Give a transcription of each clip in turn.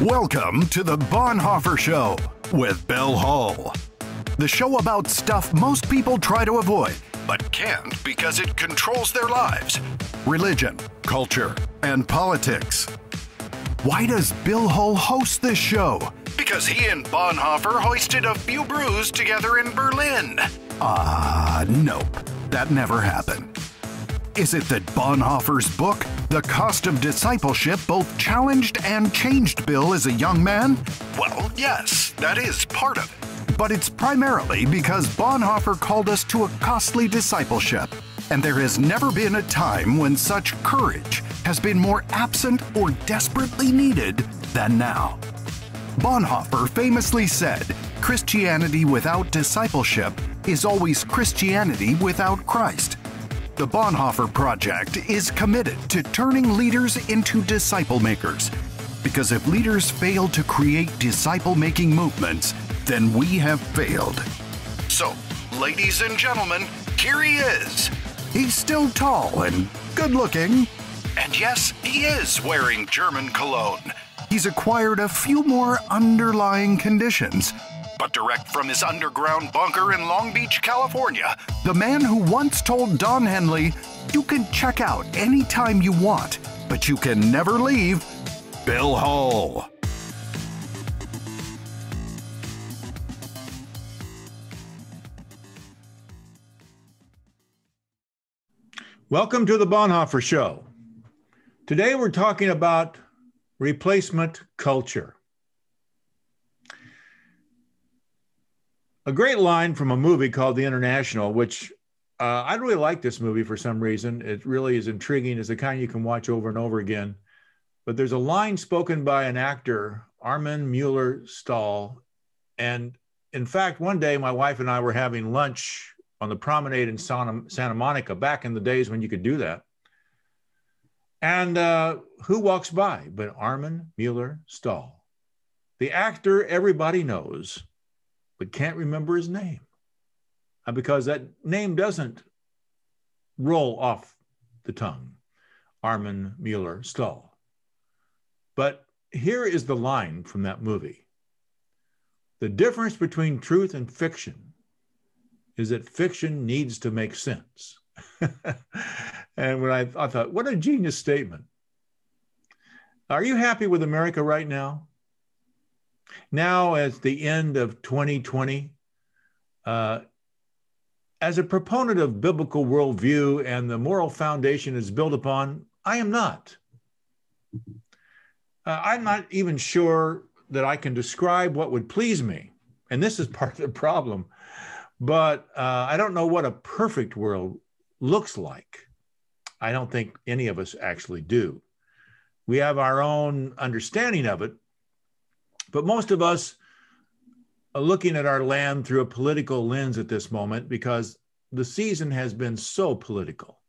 Welcome to the Bonhoeffer Show with Bill Hull. The show about stuff most people try to avoid, but can't because it controls their lives. Religion, culture, and politics. Why does Bill Hull host this show? Because he and Bonhoeffer hoisted a few brews together in Berlin. Nope. That never happened. Is it that Bonhoeffer's book, The Cost of Discipleship, both challenged and changed Bill as a young man? Well, yes, that is part of it. But it's primarily because Bonhoeffer called us to a costly discipleship. And there has never been a time when such courage has been more absent or desperately needed than now. Bonhoeffer famously said, "Christianity without discipleship is always Christianity without Christ." The Bonhoeffer Project is committed to turning leaders into disciple makers. Because if leaders fail to create disciple-making movements, then we have failed. So, ladies and gentlemen, here he is. He's still tall and good-looking. And yes, he is wearing German cologne. He's acquired a few more underlying conditions. But direct from his underground bunker in Long Beach, California, the man who once told Don Henley, "You can check out anytime you want, but you can never leave," Bill Hull. Welcome to the Bonhoeffer Show. Today we're talking about replacement culture. A great line from a movie called The International, which I really like this movie for some reason. It really is intriguing. It's the kind you can watch over and over again. But there's a line spoken by an actor, Armin Mueller-Stahl. And in fact, one day my wife and I were having lunch on the promenade in Santa Monica, back in the days when you could do that. And who walks by but Armin Mueller-Stahl, the actor everybody knows, but can't remember his name, because that name doesn't roll off the tongue, Armin Mueller-Stahl. But here is the line from that movie. "The difference between truth and fiction is that fiction needs to make sense." And when I thought, what a genius statement. Are you happy with America right now? Now, at the end of 2020, as a proponent of biblical worldview and the moral foundation it's built upon, I am not. I'm not even sure that I can describe what would please me. And this is part of the problem. But I don't know what a perfect world looks like. I don't think any of us actually do. We have our own understanding of it. But most of us are looking at our land through a political lens at this moment because the season has been so political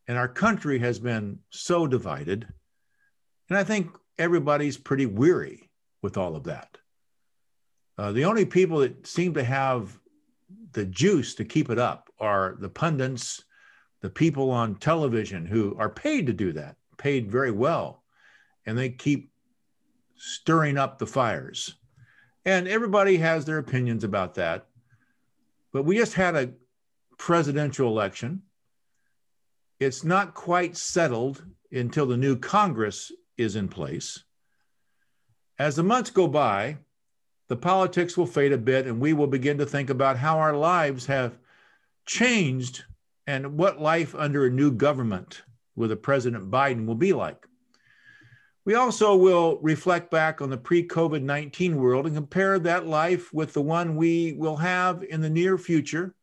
and our country has been so divided. And I think everybody's pretty weary with all of that. The only people that seem to have the juice to keep it up are the pundits, the people on television who are paid to do that, paid very well. And they keep stirring up the fires. And everybody has their opinions about that. But we just had a presidential election. It's not quite settled until the new Congress is in place. As the months go by, the politics will fade a bit and we will begin to think about how our lives have changed and what life under a new government with a President Biden will be like. We also will reflect back on the pre-COVID-19 world and compare that life with the one we will have in the near future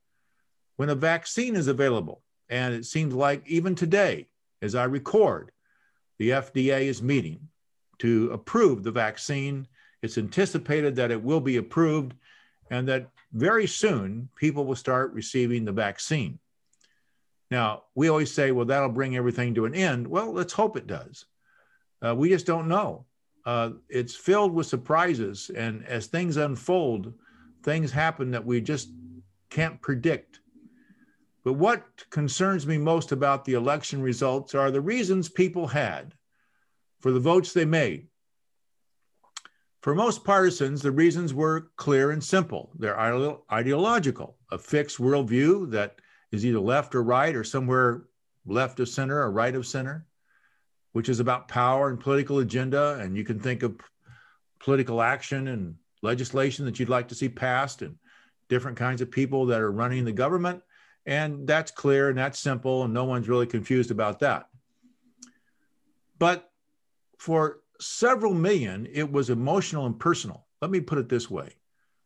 when a vaccine is available. And it seems like even today, as I record, the FDA is meeting to approve the vaccine. It's anticipated that it will be approved and that very soon people will start receiving the vaccine. Now, we always say, well, that'll bring everything to an end. Well, let's hope it does. We just don't know. It's filled with surprises. And as things unfold, things happen that we just can't predict. But what concerns me most about the election results are the reasons people had for the votes they made. For most partisans, the reasons were clear and simple. They're ideological, a fixed worldview that is either left or right or somewhere left of center or right of center, which is about power and political agenda. And you can think of political action and legislation that you'd like to see passed and different kinds of people that are running the government. And that's clear and that's simple, and no one's really confused about that. But for several million, it was emotional and personal. Let me put it this way.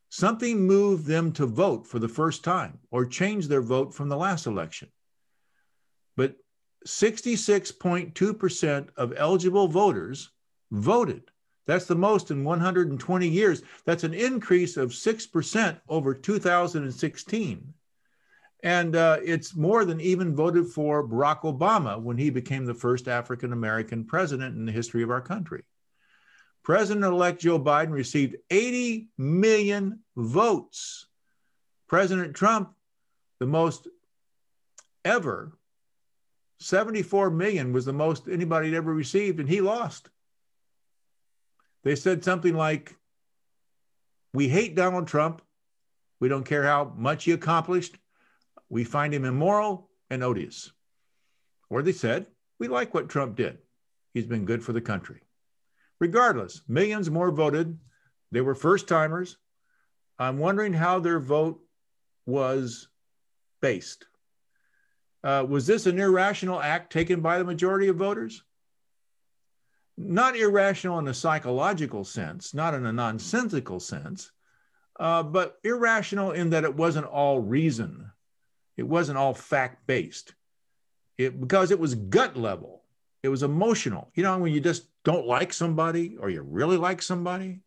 Something moved them to vote for the first time or change their vote from the last election. But 66.2% of eligible voters voted. That's the most in 120 years. That's an increase of 6% over 2016. And it's more than even voted for Barack Obama when he became the first African-American president in the history of our country. President-elect Joe Biden received 80 million votes. President Trump, the most ever, 74 million was the most anybody had ever received, and he lost. They said something like, we hate Donald Trump. We don't care how much he accomplished. We find him immoral and odious. Or they said, we like what Trump did. He's been good for the country. Regardless, millions more voted. They were first-timers. I'm wondering how their vote was based. Was this an irrational act taken by the majority of voters? Not irrational in a psychological sense, not in a nonsensical sense, but irrational in that it wasn't all reason. It wasn't all fact-based. Because it was gut level. It was emotional. You know, when you just don't like somebody or you really like somebody,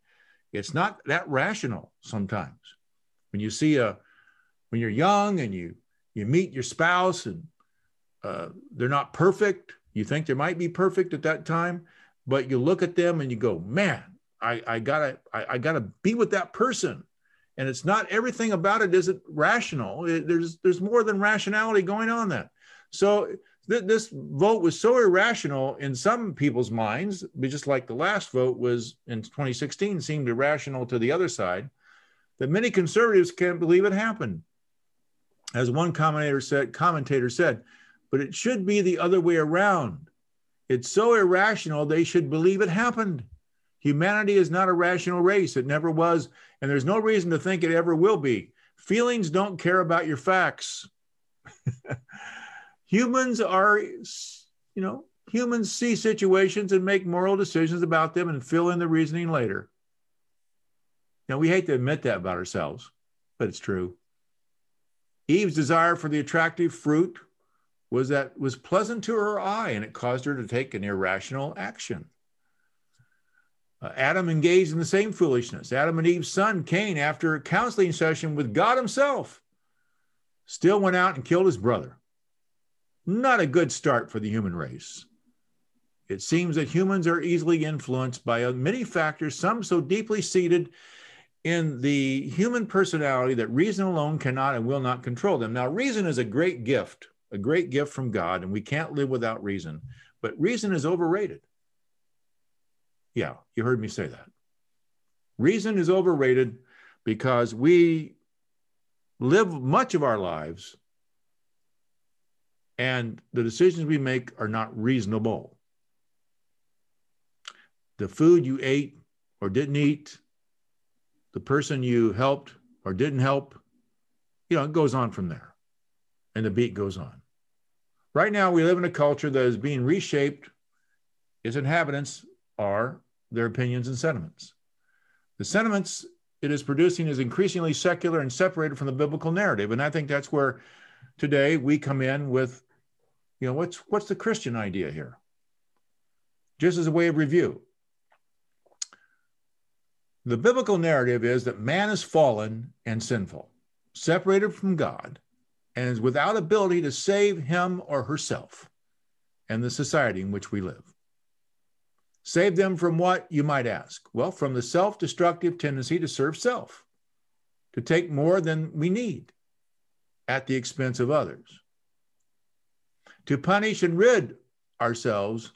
it's not that rational sometimes. When you see when you're young and you meet your spouse and they're not perfect, you think they might be perfect at that time, but you look at them and you go, man, I gotta be with that person. And it's not everything about it isn't rational. There's more than rationality going on there. So this vote was so irrational in some people's minds, just like the last vote was in 2016 seemed irrational to the other side, that many conservatives can't believe it happened. As one commentator said, but it should be the other way around. It's so irrational, they should believe it happened. Humanity is not a rational race. It never was. And there's no reason to think it ever will be. Feelings don't care about your facts. Humans humans see situations and make moral decisions about them and fill in the reasoning later. Now, we hate to admit that about ourselves, but it's true. Eve's desire for the attractive fruit was pleasant to her eye, and it caused her to take an irrational action. Adam engaged in the same foolishness. Adam and Eve's son, Cain, after a counseling session with God himself, still went out and killed his brother. Not a good start for the human race. It seems that humans are easily influenced by many factors, some so deeply seated in the human personality that reason alone cannot and will not control them. Now, reason is a great gift from God, and we can't live without reason, but reason is overrated. Yeah, you heard me say that. Reason is overrated because we live much of our lives and the decisions we make are not reasonable. The food you ate or didn't eat, the person you helped or didn't help, it goes on from there. And the beat goes on. Right now, we live in a culture that is being reshaped. Its inhabitants are their opinions and sentiments. The sentiments it is producing is increasingly secular and separated from the biblical narrative. And I think that's where today we come in with, what's the Christian idea here? Just as a way of review. The biblical narrative is that man is fallen and sinful, separated from God, and is without ability to save him or herself and the society in which we live. Save them from what, you might ask? Well, from the self-destructive tendency to serve self, to take more than we need at the expense of others, to punish and rid ourselves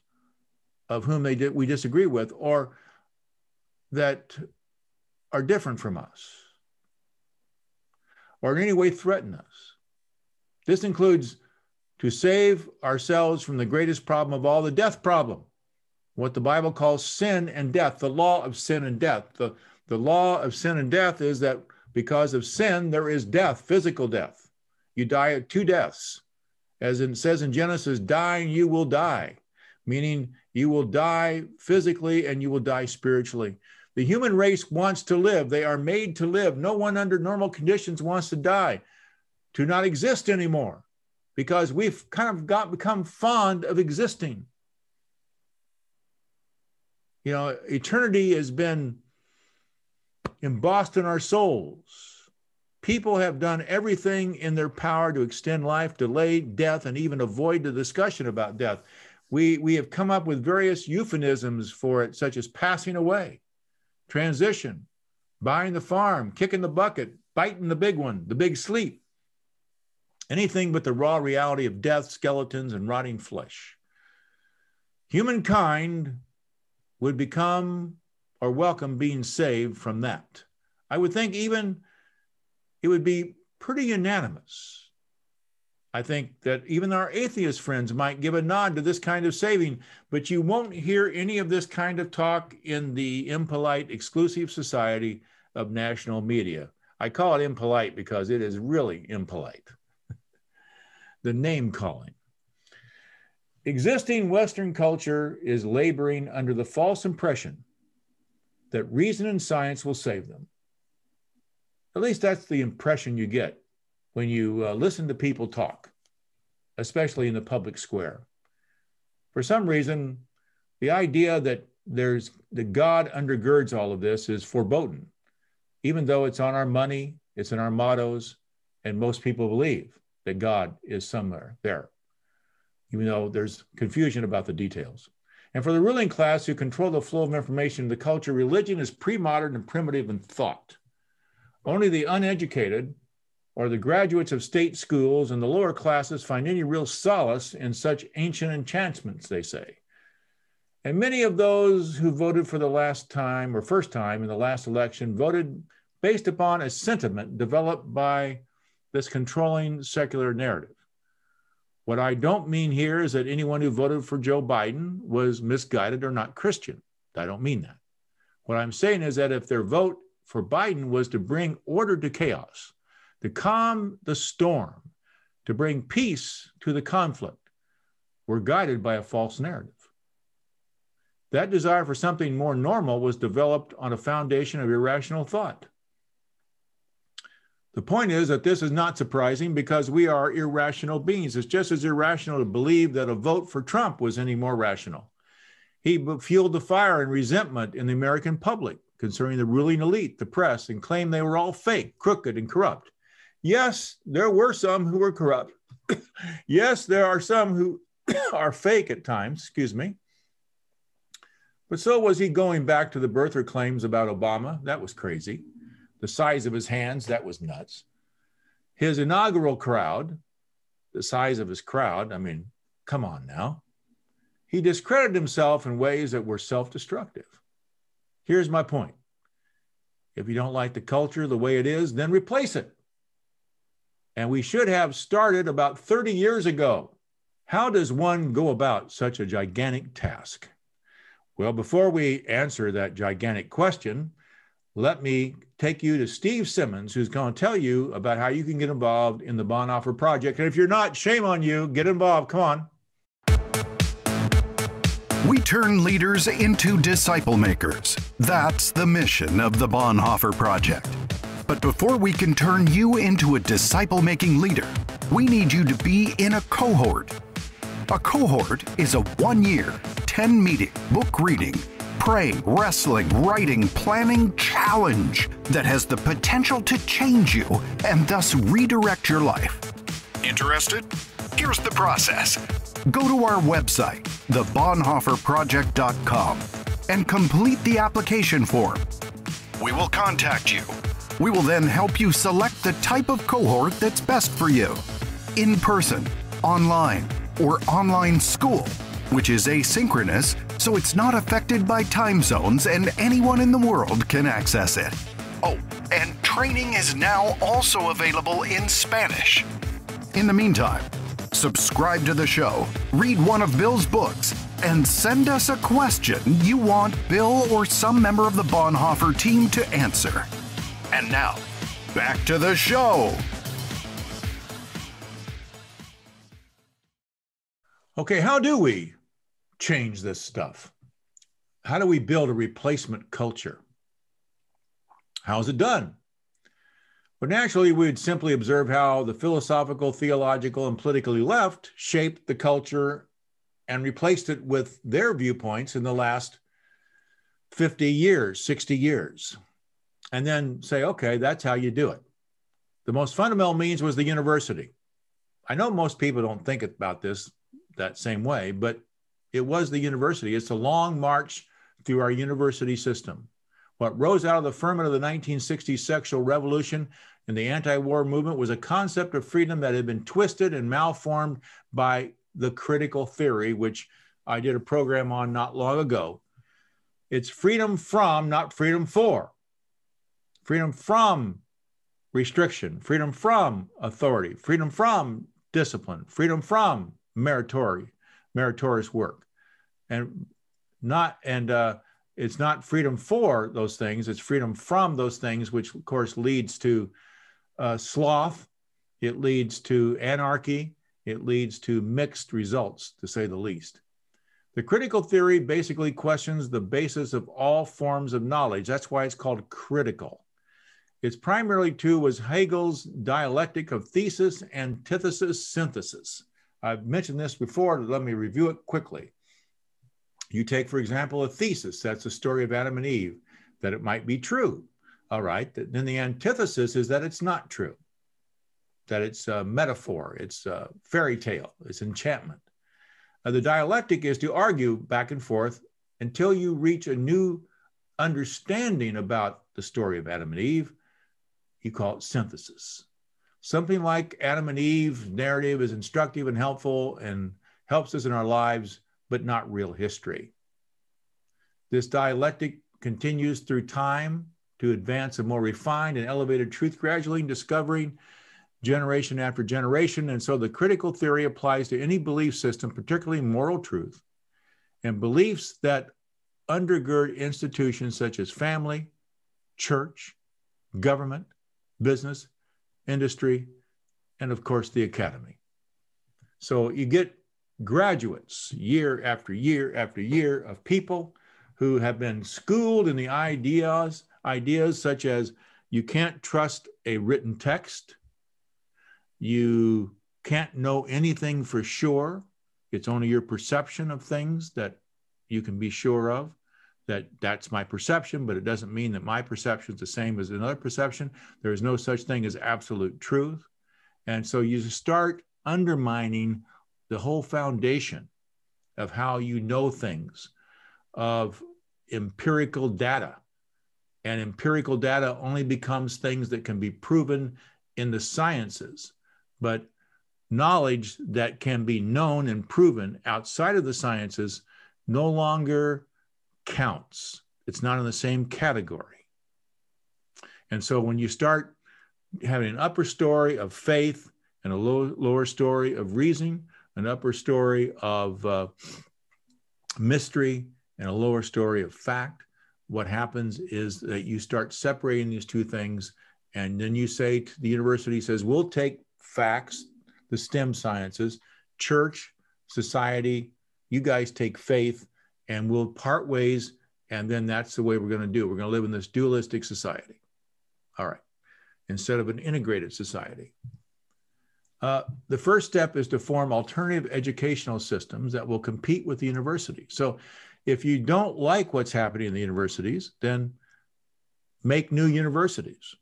of whom we disagree with, or that are different from us or in any way threaten us. This includes to save ourselves from the greatest problem of all, the death problem, what the Bible calls sin and death, the law of sin and death. The law of sin and death is that because of sin, there is death, physical death. You die at two deaths. As it says in Genesis, dying, you will die, meaning you will die physically and you will die spiritually. The human race wants to live. They are made to live. No one under normal conditions wants to die, to not exist anymore, because we've kind of become fond of existing. You know, eternity has been embossed in our souls. People have done everything in their power to extend life, delay death, and even avoid the discussion about death. We have come up with various euphemisms for it, such as passing away, transition, buying the farm, kicking the bucket, biting the big one, the big sleep. Anything but the raw reality of death, skeletons, and rotting flesh. Humankind would become or welcome being saved from that. I would think even it would be pretty unanimous. I think that even our atheist friends might give a nod to this kind of saving, but you won't hear any of this kind of talk in the impolite, exclusive society of national media. I call it impolite because it is really impolite. The name calling. Existing Western culture is laboring under the false impression that reason and science will save them. At least that's the impression you get when you listen to people talk, especially in the public square. For some reason, the idea that God undergirds all of this is foreboding, even though it's on our money, it's in our mottos, and most people believe that God is somewhere there, even though there's confusion about the details. And for the ruling class who control the flow of information in the culture, religion is pre-modern and primitive in thought. Only the uneducated or the graduates of state schools and the lower classes find any real solace in such ancient enchantments, they say. And many of those who voted for the last time or first time in the last election voted based upon a sentiment developed by this controlling secular narrative. What I don't mean here is that anyone who voted for Joe Biden was misguided or not Christian. I don't mean that. What I'm saying is that if their vote for Biden was to bring order to chaos, to calm the storm, to bring peace to the conflict, we're guided by a false narrative. That desire for something more normal was developed on a foundation of irrational thought. The point is that this is not surprising because we are irrational beings. It's just as irrational to believe that a vote for Trump was any more rational. He fueled the fire and resentment in the American public concerning the ruling elite, the press, and claimed they were all fake, crooked, and corrupt. Yes, there were some who were corrupt. Yes, there are some who are fake at times, excuse me. But so was he going back to the birther claims about Obama. That was crazy. The size of his hands, that was nuts. His inaugural crowd, the size of his crowd, I mean, come on now. He discredited himself in ways that were self-destructive. Here's my point. If you don't like the culture the way it is, then replace it. And we should have started about 30 years ago. How does one go about such a gigantic task? Well, before we answer that gigantic question, let me take you to Steve Simmons, who's going to tell you about how you can get involved in the Bonhoeffer Project. And if you're not, shame on you. Get involved. Come on. We turn leaders into disciple makers. That's the mission of the Bonhoeffer Project. But before we can turn you into a disciple-making leader, we need you to be in a cohort. A cohort is a 1-year, 10-meeting, book reading, praying, wrestling, writing, planning challenge that has the potential to change you and thus redirect your life. Interested? Here's the process. Go to our website, thebonhoefferproject.com, and complete the application form. We will contact you. We will then help you select the type of cohort that's best for you. In person, online, or online school, which is asynchronous, so it's not affected by time zones and anyone in the world can access it. Oh, and training is now also available in Spanish. In the meantime, subscribe to the show, read one of Bill's books, and send us a question you want Bill or some member of the Bonhoeffer team to answer. And now, back to the show. Okay, how do we change this stuff? How do we build a replacement culture? How is it done? Well, naturally, we would simply observe how the philosophical, theological, and politically left shaped the culture and replaced it with their viewpoints in the last 50 years, 60 years, and then say, okay, that's how you do it. The most fundamental means was the university. I know most people don't think about this that same way, but it was the university. It's a long march through our university system. What rose out of the ferment of the 1960s sexual revolution and the anti-war movement was a concept of freedom that had been twisted and malformed by the critical theory, which I did a program on not long ago. It's freedom from, not freedom for. Freedom from restriction, freedom from authority, freedom from discipline, freedom from meritorious work. And it's not freedom for those things, it's freedom from those things, which of course leads to sloth, it leads to anarchy, it leads to mixed results, to say the least. The critical theory basically questions the basis of all forms of knowledge. That's why it's called critical. Its primarily tool was Hegel's dialectic of thesis, antithesis, synthesis. I've mentioned this before, let me review it quickly. You take, for example, a thesis, that's the story of Adam and Eve, that it might be true. All right, then the antithesis is that it's not true, that it's a metaphor, it's a fairy tale, it's enchantment. The dialectic is to argue back and forth until you reach a new understanding about the story of Adam and Eve. You call it synthesis. Something like Adam and Eve's narrative is instructive and helpful and helps us in our lives, but not real history. This dialectic continues through time to advance a more refined and elevated truth, gradually discovering generation after generation. And so the critical theory applies to any belief system, particularly moral truth, and beliefs that undergird institutions such as family, church, government, business, industry, and of course the academy. So you get graduates year after year after year of people who have been schooled in the ideas such as you can't trust a written text, you can't know anything for sure, it's only your perception of things that you can be sure of, that's my perception, but it doesn't mean that my perception is the same as another perception. There is no such thing as absolute truth. And so you start undermining the whole foundation of how you know things, of empirical data. And empirical data only becomes things that can be proven in the sciences. But knowledge that can be known and proven outside of the sciences no longer counts. It's not in the same category. And so when you start having an upper story of faith and a lower story of reason, an upper story of mystery and a lower story of fact, what happens is that you start separating these two things. And then you say to the university says, we'll take facts, the STEM sciences, church, society, you guys take faith, and we'll part ways. And then that's the way we're going to do. We're going to live in this dualistic society. All right. Instead of an integrated society. The first step is to form alternative educational systems that will compete with the university. So if you don't like what's happening in the universities, then make new universities,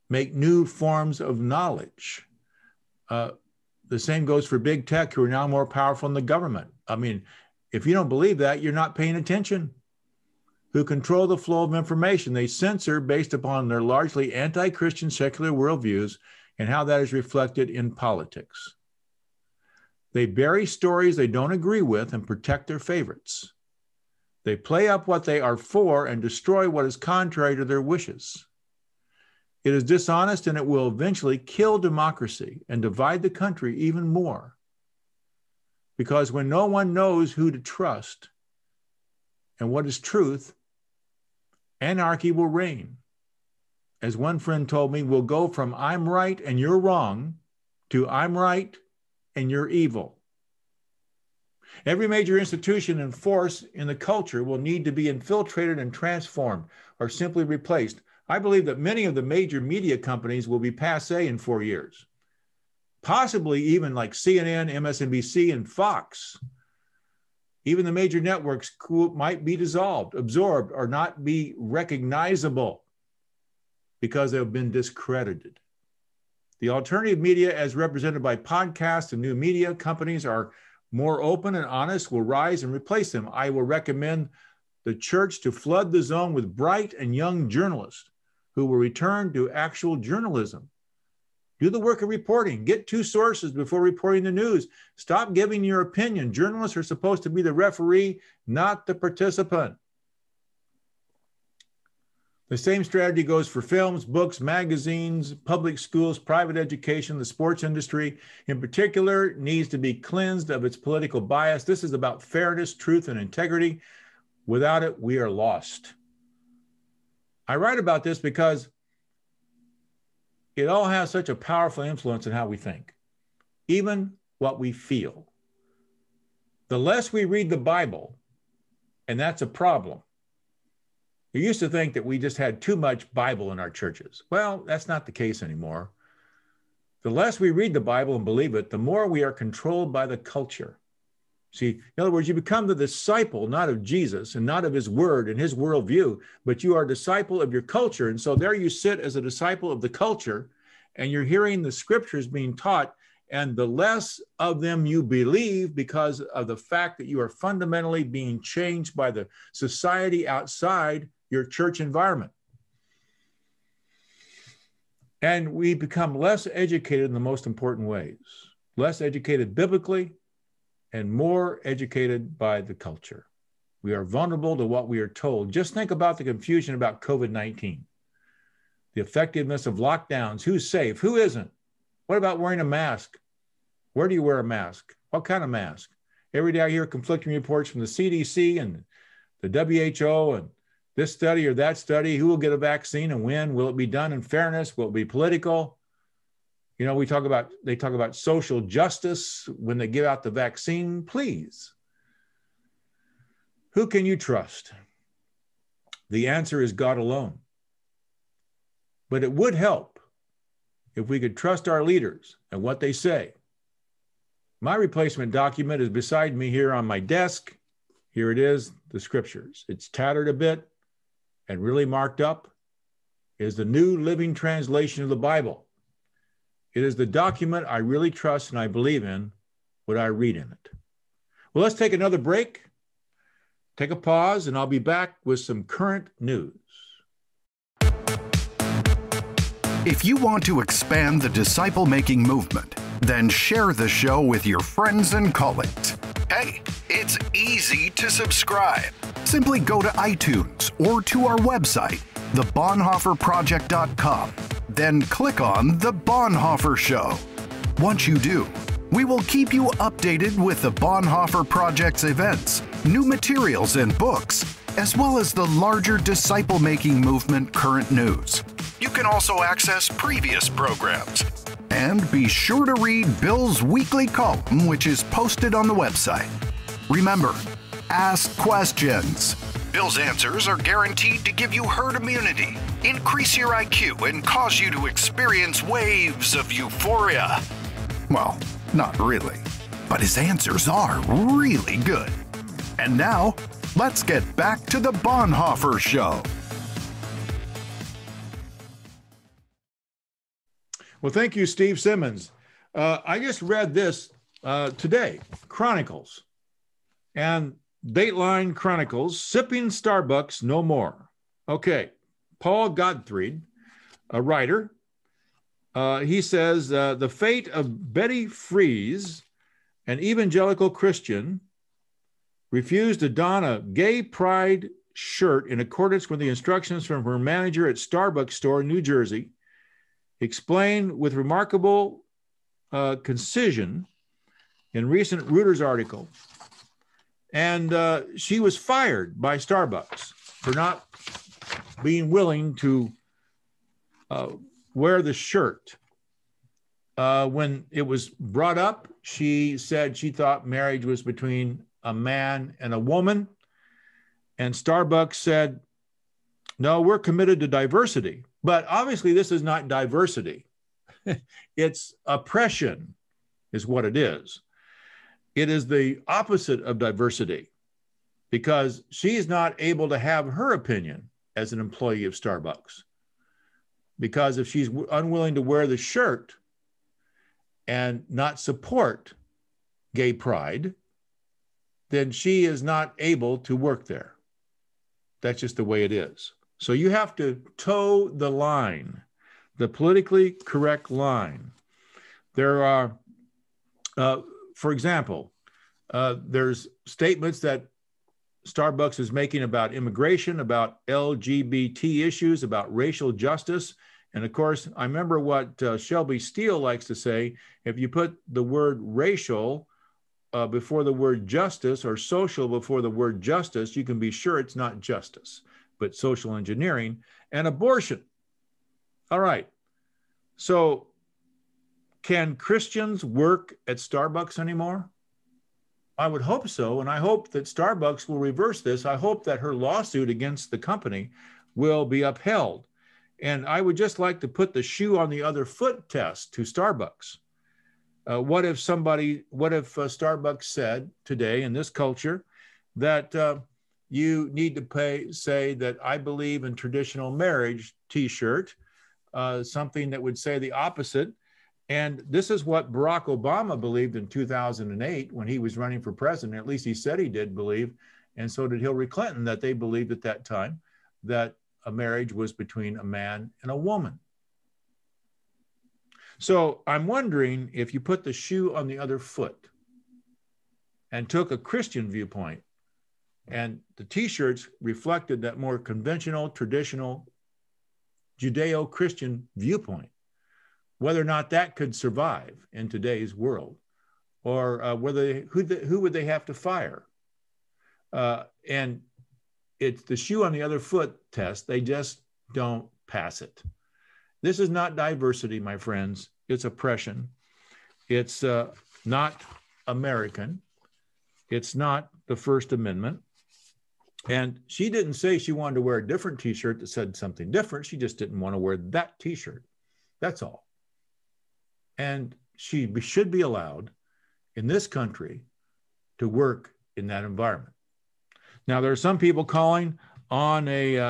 make new forms of knowledge. The same goes for big tech, who are now more powerful than the government. I mean, if you don't believe that, you're not paying attention. Who control the flow of information. They censor based upon their largely anti-Christian secular worldviews and how that is reflected in politics. They bury stories they don't agree with and protect their favorites. They play up what they are for and destroy what is contrary to their wishes. It is dishonest, and it will eventually kill democracy and divide the country even more. Because when no one knows who to trust and what is truth, anarchy will reign. As one friend told me, we'll go from I'm right and you're wrong to I'm right and you're evil. Every major institution and force in the culture will need to be infiltrated and transformed or simply replaced. I believe that many of the major media companies will be passé in 4 years, possibly even like CNN, MSNBC, and Fox. Even the major networks might be dissolved, absorbed, or not be recognizable because they have been discredited. The alternative media, as represented by podcasts and new media companies, are more open and honest, will rise and replace them. I will recommend the church to flood the zone with bright and young journalists who will return to actual journalism. Do the work of reporting. Get 2 sources before reporting the news. Stop giving your opinion. Journalists are supposed to be the referee, not the participant. The same strategy goes for films, books, magazines, public schools, private education. The sports industry, in particular, needs to be cleansed of its political bias. This is about fairness, truth, and integrity. Without it, we are lost. I write about this because it all has such a powerful influence on how we think, even what we feel. The less we read the Bible, and that's a problem. We used to think that we just had too much Bible in our churches. Well, that's not the case anymore. The less we read the Bible and believe it, the more we are controlled by the culture. See, in other words, you become the disciple, not of Jesus and not of his word and his worldview, but you are a disciple of your culture. And so there you sit as a disciple of the culture, and you're hearing the scriptures being taught, and the less of them you believe because of the fact that you are fundamentally being changed by the society outside your church environment. And we become less educated in the most important ways, less educated biblically, and more educated by the culture. We are vulnerable to what we are told. Just think about the confusion about COVID-19, the effectiveness of lockdowns, who's safe, who isn't? What about wearing a mask? Where do you wear a mask? What kind of mask? Every day I hear conflicting reports from the CDC and the WHO and this study or that study, who will get a vaccine and when? Will it be done in fairness? Will it be political? You know, they talk about social justice when they give out the vaccine. Please. Who can you trust? The answer is God alone. But it would help if we could trust our leaders and what they say. My replacement document is beside me here on my desk. Here it is, the scriptures. It's tattered a bit and really marked up. It is the New Living Translation of the Bible. It is the document I really trust and I believe in what I read in it. Well, let's take another break, take a pause, and I'll be back with some current news. If you want to expand the disciple-making movement, then share the show with your friends and colleagues. Hey, it's easy to subscribe. Simply go to iTunes or to our website, thebonhoefferproject.com. Then click on The Bonhoeffer Show. Once you do, we will keep you updated with the Bonhoeffer Project's events, new materials and books, as well as the larger disciple-making movement current news. You can also access previous programs. And be sure to read Bill's weekly column, which is posted on the website. Remember, ask questions. Bill's answers are guaranteed to give you herd immunity, increase your IQ, and cause you to experience waves of euphoria. Well, not really, but his answers are really good. And now, let's get back to the Bonhoeffer Show. Well, thank you, Steve Simmons. I just read this today, Chronicles. And Dateline Chronicles, sipping Starbucks no more. Okay, Paul Gottfried, a writer, he says, the fate of Betty Fries, an evangelical Christian, refused to don a gay pride shirt in accordance with the instructions from her manager at Starbucks store in New Jersey, explained with remarkable concision in recent Reuters article. And she was fired by Starbucks for not being willing to wear the shirt. When it was brought up, she said she thought marriage was between a man and a woman. And Starbucks said, no, we're committed to diversity. But obviously, this is not diversity. It's oppression, is what it is. It is the opposite of diversity, because she is not able to have her opinion as an employee of Starbucks. Because if she's unwilling to wear the shirt and not support gay pride, then she is not able to work there. That's just the way it is. So you have to toe the line, the politically correct line. There are, for example, there's statements that Starbucks is making about immigration, about LGBT issues, about racial justice. And of course, I remember what Shelby Steele likes to say: if you put the word racial before the word justice, or social before the word justice, you can be sure it's not justice, but social engineering and abortion. All right. So can Christians work at Starbucks anymore? I would hope so. And I hope that Starbucks will reverse this. I hope that her lawsuit against the company will be upheld. And I would just like to put the shoe on the other foot test to Starbucks. What if Starbucks said today in this culture that you need to say that I believe in traditional marriage t-shirt, something that would say the opposite. And this is what Barack Obama believed in 2008 when he was running for president. At least he said he did believe. And so did Hillary Clinton, that they believed at that time that a marriage was between a man and a woman. So I'm wondering if you put the shoe on the other foot and took a Christian viewpoint, and the t-shirts reflected that more conventional, traditional, Judeo-Christian viewpoint, whether or not that could survive in today's world, or who would they have to fire? And it's the shoe on the other foot test. They just don't pass it. This is not diversity, my friends. It's oppression. It's not American. It's not the First Amendment. And she didn't say she wanted to wear a different t-shirt that said something different. She just didn't want to wear that t-shirt. That's all. And she should be allowed in this country to work in that environment. Now, there are some people calling on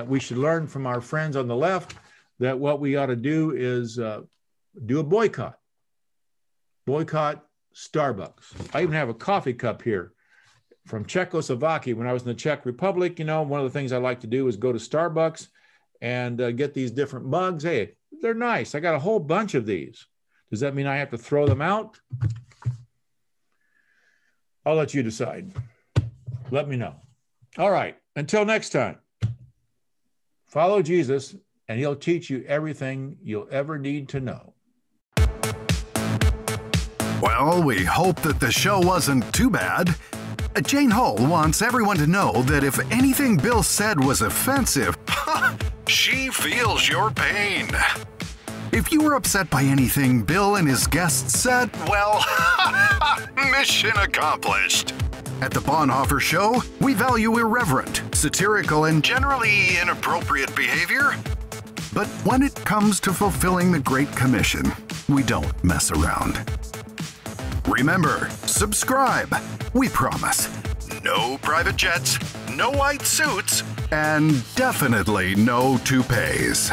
we should learn from our friends on the left that what we ought to do is do a boycott. Boycott Starbucks. I even have a coffee cup here from Czechoslovakia. When I was in the Czech Republic, one of the things I like to do is go to Starbucks and get these different mugs. Hey, they're nice. I got a whole bunch of these. Does that mean I have to throw them out? I'll let you decide. Let me know. All right. Until next time, follow Jesus, and he'll teach you everything you'll ever need to know. Well, we hope that the show wasn't too bad. Jane Hull wants everyone to know that if anything Bill said was offensive, she feels your pain. If you were upset by anything Bill and his guests said, well, mission accomplished. At the Bonhoeffer Show, we value irreverent, satirical, and generally inappropriate behavior. But when it comes to fulfilling the Great Commission, we don't mess around. Remember, subscribe. We promise. No private jets, no white suits, and definitely no toupees.